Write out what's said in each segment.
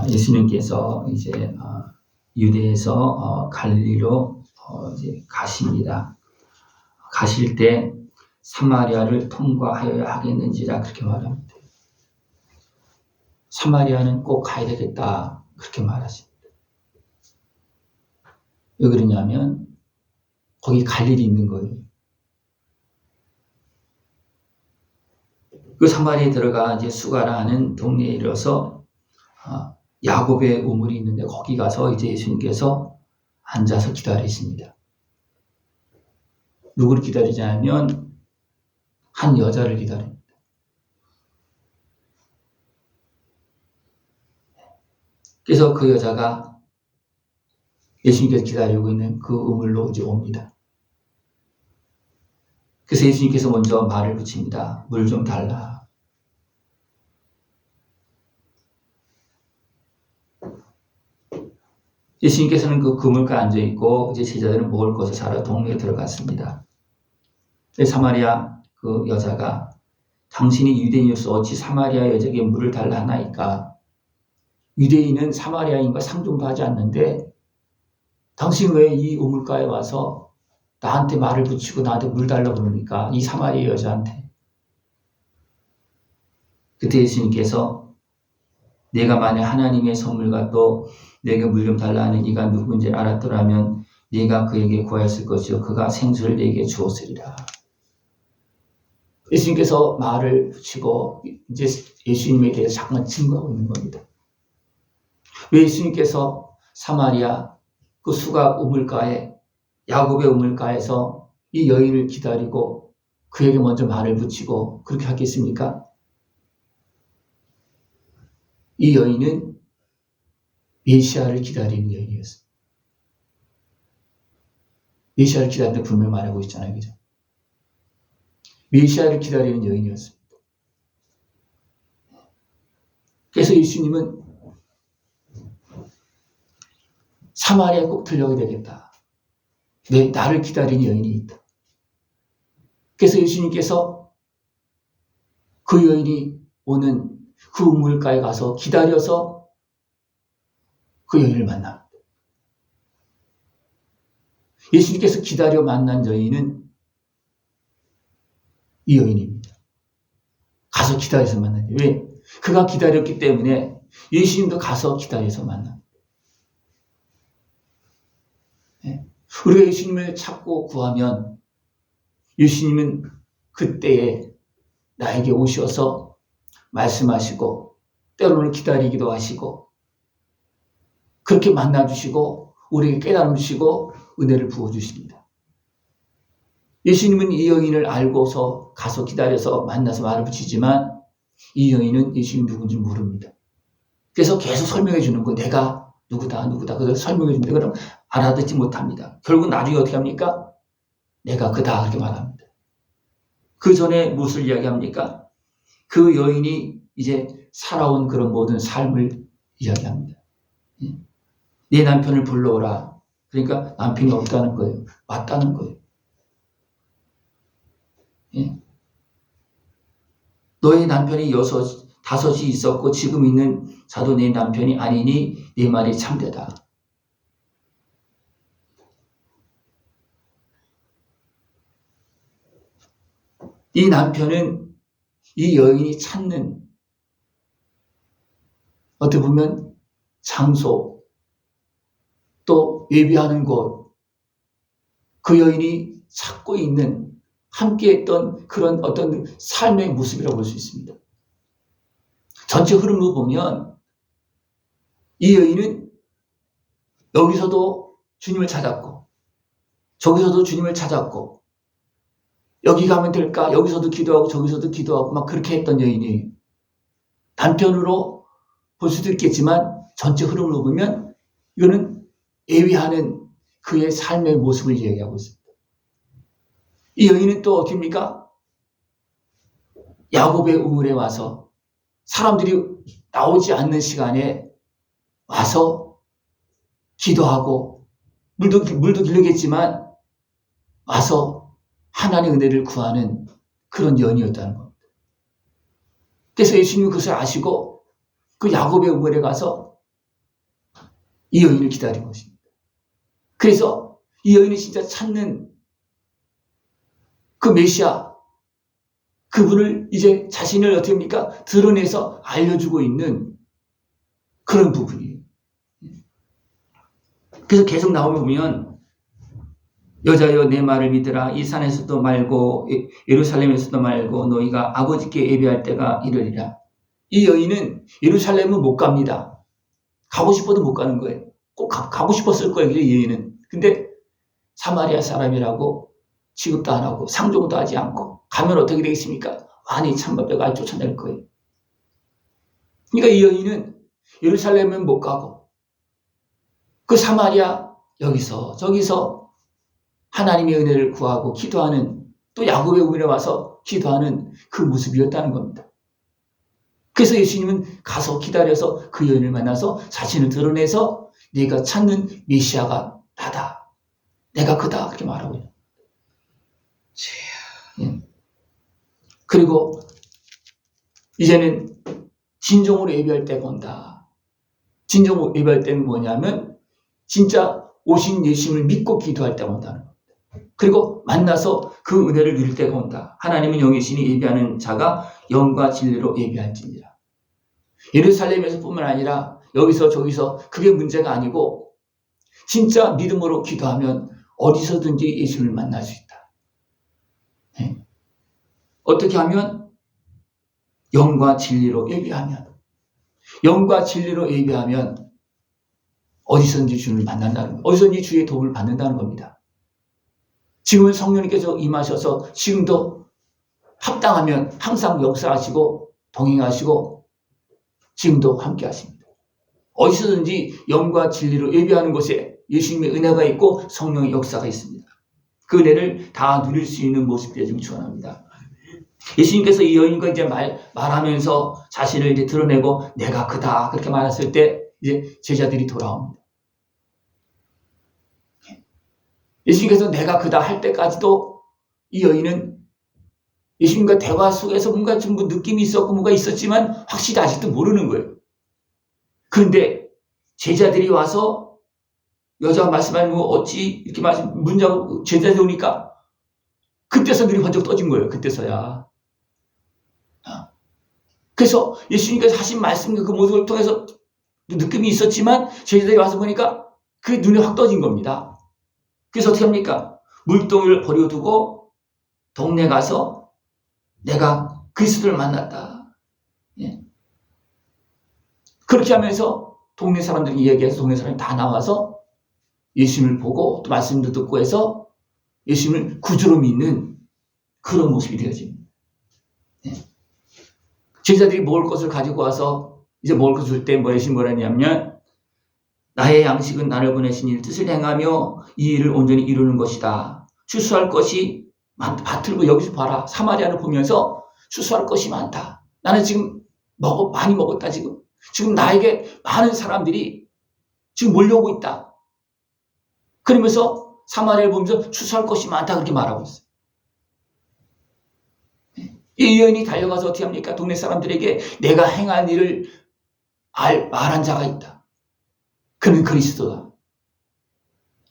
예수님께서 이제 유대에서 갈릴리로 이제 가십니다. 가실 때 사마리아를 통과하여야 하겠는지라 그렇게 말합니다. 사마리아는 꼭 가야 되겠다 그렇게 말하십니다. 왜 그러냐면 거기 갈 일이 있는 거예요. 그 사마리아에 들어가 이제 수가라는 동네에 이르러서 야곱의 우물이 있는데 거기 가서 이제 예수님께서 앉아서 기다리십니다. 누구를 기다리냐면 한 여자를 기다립니다. 그래서 그 여자가 예수님께서 기다리고 있는 그 우물로 이제 옵니다. 그래서 예수님께서 먼저 말을 붙입니다. 물 좀 달라. 예수님께서는 그 그물가에 앉아있고 이제 제자들은 먹을 것을 사러 동네에 들어갔습니다. 사마리아 그 여자가 당신이 유대인이로서 어찌 사마리아 여자에게 물을 달라 하나이까? 유대인은 사마리아인과 상종도 하지 않는데 당신 왜 이 우물가에 와서 나한테 말을 붙이고 나한테 물 달라고 그럽니까? 이 사마리아 여자한테. 그때 예수님께서 내가 만약 하나님의 선물과 또 내게 물 좀 달라 하는 이가 누구인지 알았더라면 네가 그에게 구하였을 것이요 그가 생수를 네게 주었으리라. 예수님께서 말을 붙이고 이제 예수님에 대해서 잠깐 증거하고 있는 겁니다. 왜 예수님께서 사마리아 그 수가 우물가에 야곱의 우물가에서 이 여인을 기다리고 그에게 먼저 말을 붙이고 그렇게 하겠습니까? 이 여인은 메시아를 기다리는 여인이었습니다. 메시아를 기다리는 분명히 말하고 있잖아요. 그죠? 메시아를 기다리는 여인이었습니다. 그래서 예수님은 사마리아에 꼭 들려야 되겠다. 나를 기다리는 여인이 있다. 그래서 예수님께서 그 여인이 오는 그 우물가에 가서 기다려서 그 여인을 만납니다. 예수님께서 기다려 만난 여인은 이 여인입니다. 가서 기다려서 만난 여인. 왜? 그가 기다렸기 때문에 예수님도 가서 기다려서 만납니다. 우리가 예수님을 찾고 구하면 예수님은 그때에 나에게 오셔서 말씀하시고 때로는 기다리기도 하시고 그렇게 만나주시고 우리에게 깨달음 주시고 은혜를 부어주십니다. 예수님은 이 여인을 알고서 가서 기다려서 만나서 말을 붙이지만 이 여인은 예수님 누군지 모릅니다. 그래서 계속 설명해 주는 거 내가 누구다 그걸 설명해 주는데 그럼 알아듣지 못합니다. 결국 나중에 어떻게 합니까? 내가 그다 그렇게 말합니다. 그 전에 무엇을 이야기합니까? 그 여인이 이제 살아온 그런 모든 삶을 이야기합니다. 내 남편을 불러오라. 그러니까 남편이 없다는 거예요. 맞다는 거예요. 너의 남편이 5이 있었고 지금 있는 자도 내 남편이 아니니 네 말이 참되다. 이 남편은 이 여인이 찾는 어떻게 보면 장소 또 예비하는 곳 그 여인이 찾고 있는 함께했던 그런 어떤 삶의 모습이라고 볼 수 있습니다. 전체 흐름을 보면 이 여인은 여기서도 주님을 찾았고 저기서도 주님을 찾았고 여기 가면 될까? 여기서도 기도하고 저기서도 기도하고 막 그렇게 했던 여인이에요. 단편으로 볼 수도 있겠지만 전체 흐름을 보면 이거는 예비하는 그의 삶의 모습을 이야기하고 있습니다. 이 여인은 또 어떻습니까? 야곱의 우물에 와서 사람들이 나오지 않는 시간에 와서 기도하고 물도 기르겠지만 와서 하나님의 은혜를 구하는 그런 여인이었다는 겁니다. 그래서 예수님은 그것을 아시고 그 야곱의 우물에 가서 이 여인을 기다린 것입니다. 그래서 이 여인이 진짜 찾는 그 메시아, 그분을 이제 자신을 어떻게 합니까? 드러내서 알려주고 있는 그런 부분이에요. 그래서 계속 나오면 보면 여자여 내 말을 믿으라. 이 산에서도 말고 예루살렘에서도 말고 너희가 아버지께 예배할 때가 이르리라. 이 여인은 예루살렘은 못 갑니다. 가고 싶어도 못 가는 거예요. 꼭 가고 싶었을 거예요. 이 여인은. 근데 사마리아 사람이라고 취급도 안 하고 상종도 하지 않고 가면 어떻게 되겠습니까? 많이 찬밥뼈가 쫓아낼 거예요. 그러니까 이 여인은 예루살렘은 못 가고 그 사마리아 여기서 저기서 하나님의 은혜를 구하고 기도하는, 또 야곱의 우물에 와서 기도하는 그 모습이었다는 겁니다. 그래서 예수님은 가서 기다려서 그 여인을 만나서 자신을 드러내서 네가 찾는 메시아가 나다. 내가 그다. 그렇게 말하고 있는. 예. 그리고 이제는 진정으로 예배할 때가 온다. 진정으로 예배할 때는 뭐냐면 진짜 오신 예수님을 믿고 기도할 때가 온다는 겁니다. 그리고 만나서 그 은혜를 누릴 때가 온다. 하나님은 영이시니 예배하는 자가 영과 진리로 예배할지니라. 예루살렘에서 뿐만 아니라 여기서 저기서 그게 문제가 아니고 진짜 믿음으로 기도하면 어디서든지 예수님을 만날 수 있다. 네. 어떻게 하면? 영과 진리로 예배하면, 영과 진리로 예배하면 어디서든지 주님을 만난다는, 어디서든지 주의 도움을 받는다는 겁니다. 지금은 성령님께서 임하셔서 지금도 합당하면 항상 역사하시고 동행하시고 지금도 함께 하십니다. 어디서든지 영과 진리로 예배하는 곳에 예수님의 은혜가 있고 성령의 역사가 있습니다. 그 은혜를 다 누릴 수 있는 모습 되기를 축원합니다. 예수님께서 이 여인과 이제 말하면서 자신을 이제 드러내고 내가 그다 그렇게 말했을 때 이제 제자들이 돌아옵니다. 예수님께서 내가 그다 할 때까지도 이 여인은 예수님과 대화 속에서 뭔가 좀 느낌이 있었고 뭔가 있었지만 확실히 아직도 모르는 거예요. 그런데 제자들이 와서 여자가 말씀하는 거 어찌 이렇게 문자가 제자들이 오니까 그때서 눈이 번쩍 떠진 거예요. 그때서야. 그래서 예수님께서 하신 말씀 그 모습을 통해서 느낌이 있었지만 제자들이 와서 보니까 그게 눈에 확 떠진 겁니다. 그래서 어떻게 합니까? 물동이를 버려두고 동네 가서 내가 그리스도를 만났다. 예. 그렇게 하면서 동네 사람들이 이야기해서 동네 사람이 다 나와서 예수님을 보고 또 말씀도 듣고 해서 예수님을 구주로 믿는 그런 모습이 되어집니다. 예. 제자들이 먹을 것을 가지고 와서 이제 먹을 것을 줄 때 예수님이 뭐라 했냐면 나의 양식은 나를 보내신 일 뜻을 행하며 이 일을 온전히 이루는 것이다. 추수할 것이 많다. 밭을 보고 여기서 봐라. 사마리아를 보면서 추수할 것이 많다. 나는 지금 많이 먹었다. 지금 나에게 많은 사람들이 지금 몰려오고 있다. 그러면서 사마리아를 보면서 추수할 것이 많다. 그렇게 말하고 있어요. 이 여인이 달려가서 어떻게 합니까? 동네 사람들에게 내가 행한 일을 말한 자가 있다. 그는 그리스도다.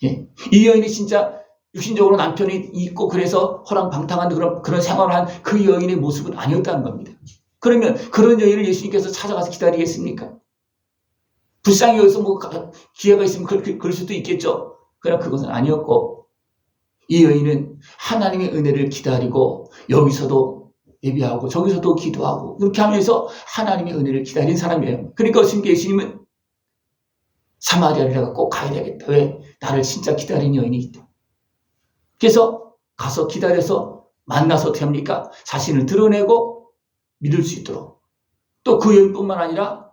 예. 이 여인이 진짜 육신적으로 남편이 있고 그래서 허랑방탕한 그런 생활을 한 그 여인의 모습은 아니었다는 겁니다. 그러면 그런 여인을 예수님께서 찾아가서 기다리겠습니까? 불쌍히 여기서 기회가 있으면 그럴 수도 있겠죠. 그러나 그것은 아니었고 이 여인은 하나님의 은혜를 기다리고 여기서도 예배하고 저기서도 기도하고 그렇게 하면서 하나님의 은혜를 기다린 사람이에요. 그러니까 예수님은 사마리아를 내가 꼭 가야 되겠다. 왜? 나를 진짜 기다린 여인이 있다. 그래서 가서 기다려서 만나서 어떻게 합니까? 자신을 드러내고 믿을 수 있도록 또 그 여인뿐만 아니라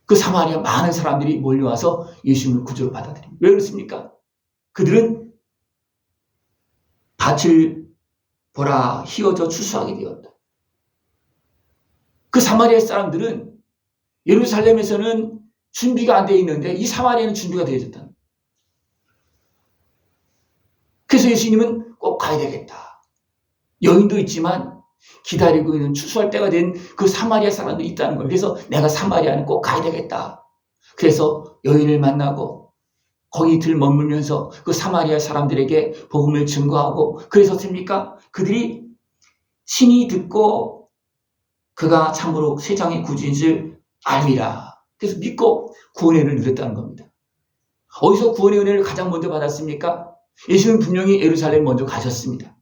그 사마리아 많은 사람들이 몰려와서 예수님을 구주로 받아들입니다. 왜 그렇습니까? 그들은 밭을 보라 휘어져 추수하게 되었다. 그 사마리아 사람들은 예루살렘에서는 준비가 안 되어 있는데 이 사마리아는 준비가 되어졌다. 그래서 예수님은 꼭 가야 되겠다. 여인도 있지만 기다리고 있는 추수할 때가 된 그 사마리아 사람도 있다는 거예요. 그래서 내가 사마리아는 꼭 가야 되겠다. 그래서 여인을 만나고 거기 들머물면서 그 사마리아 사람들에게 복음을 증거하고, 그래서 됩니까? 그들이 신이 듣고 그가 참으로 세상의 구주인 줄 알리라. 그래서 믿고 구원의 은혜를 누렸다는 겁니다. 어디서 구원의 은혜를 가장 먼저 받았습니까? 예수는 분명히 예루살렘 먼저 가셨습니다.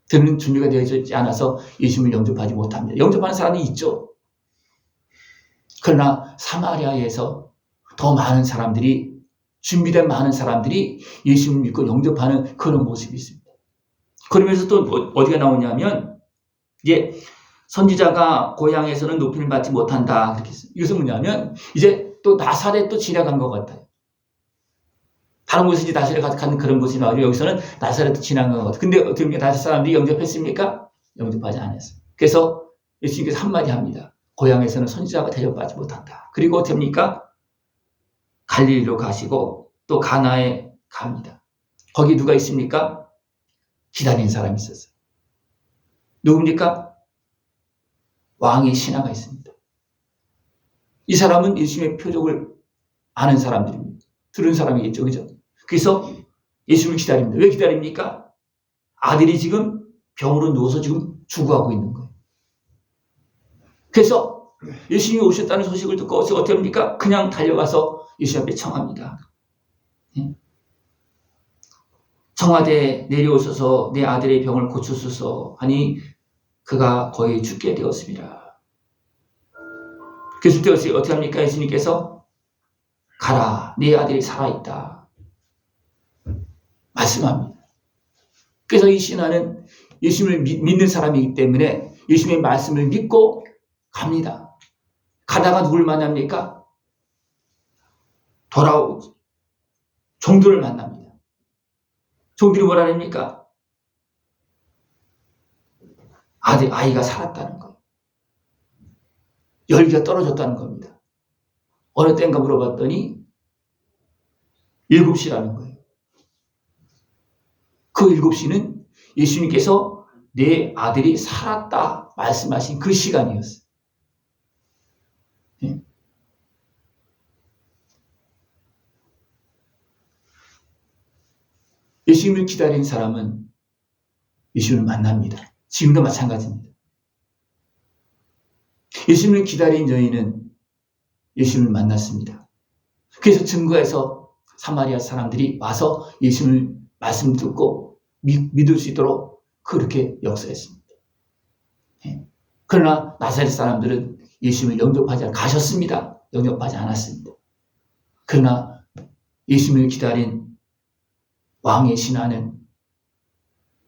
들은 준비가 되어 있지 않아서 예수님을 영접하지 못합니다. 영접하는 사람이 있죠. 그러나 사마리아에서 더 많은 사람들이, 준비된 많은 사람들이 예수님을 믿고 영접하는 그런 모습이 있습니다. 그러면서 또 어디가 나오냐면, 이제 선지자가 고향에서는 높임을 받지 못한다. 그렇게 했어요. 이것은 뭐냐면, 이제 또 나사렛도 지나간 것 같아요. 다른 곳에 이제 나사렛 가는 그런 모습이 나오죠. 여기서는 나사렛도 지나간 것 같아요. 근데 어떻게 나사렛 사람들이 영접했습니까? 영접하지 않았어요. 그래서 예수님께서 한마디 합니다. 고향에서는 선지자가 대접받지 못한다. 그리고 됩니까? 갈릴리로 가시고 또 가나에 갑니다. 거기 누가 있습니까? 기다린 사람이 있었어요. 누굽니까? 왕의 신하가 있습니다. 이 사람은 예수님의 표적을 아는 사람들입니다. 들은 사람이겠죠. 그죠? 그래서 예수님을 기다립니다. 왜 기다립니까? 아들이 지금 병으로 누워서 지금 죽어가고 있는 거예요. 그래서 예수님이 오셨다는 소식을 듣고 어떻게 합니까? 그냥 달려가서 예수 앞에 청합니다. 청와대에 내려오셔서 내 아들의 병을 고쳐소서 하니 그가 거의 죽게 되었습니다. 그래서 어떻게 합니까? 예수님께서 가라, 네 아들이 살아있다 말씀합니다. 그래서 이 신하는 예수님을 믿는 사람이기 때문에 예수님의 말씀을 믿고 갑니다. 가다가 누굴 만납니까? 종들을 만납니다. 종들이 뭐라 합니까? 아이가 살았다는 거예요. 열기가 떨어졌다는 겁니다. 어느 때인가 물어봤더니 7시라는 거예요. 그 7시는 예수님께서 내 아들이 살았다 말씀하신 그 시간이었어요. 예수님을 기다린 사람은 예수님을 만납니다. 지금도 마찬가지입니다. 예수님을 기다린 여인은 예수님을 만났습니다. 그래서 증거해서 사마리아 사람들이 와서 예수님을 말씀 듣고 믿을 수 있도록 그렇게 역사했습니다. 그러나 나사렛 사람들은 예수님을 영접하지 가셨습니다. 영접하지 않았습니다. 그러나 예수님을 기다린 왕의 신하는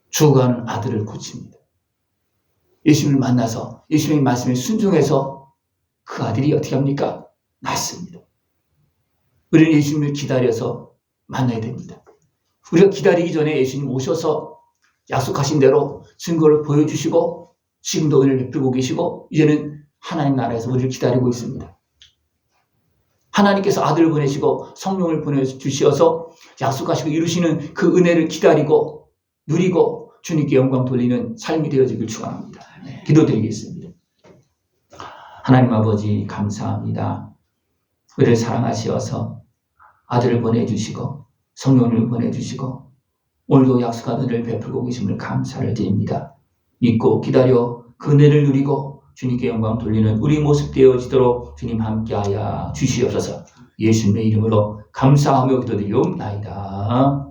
죽어가는 아들을 고칩니다. 예수님을 만나서 예수님의 말씀에 순종해서 그 아들이 어떻게 합니까? 낫습니다. 우리는 예수님을 기다려서 만나야 됩니다. 우리가 기다리기 전에 예수님 오셔서 약속하신 대로 증거를 보여주시고 지금도 은혜를 베풀고 계시고 이제는 하나님 나라에서 우리를 기다리고 있습니다. 하나님께서 아들을 보내시고 성령을 보내주셔서 약속하시고 이루시는 그 은혜를 기다리고 누리고 주님께 영광 돌리는 삶이 되어지길 축원합니다. 기도드리겠습니다. 하나님 아버지 감사합니다. 우리를 사랑하시어서 아들을 보내주시고 성령을 보내주시고 오늘도 약속한 은혜를 베풀고 계심을 감사를 드립니다. 믿고 기다려 그 은혜를 누리고 주님께 영광 돌리는 우리 모습 되어지도록 주님 함께하여 주시옵소서. 예수님의 이름으로 감사하며 기도드리옵나이다.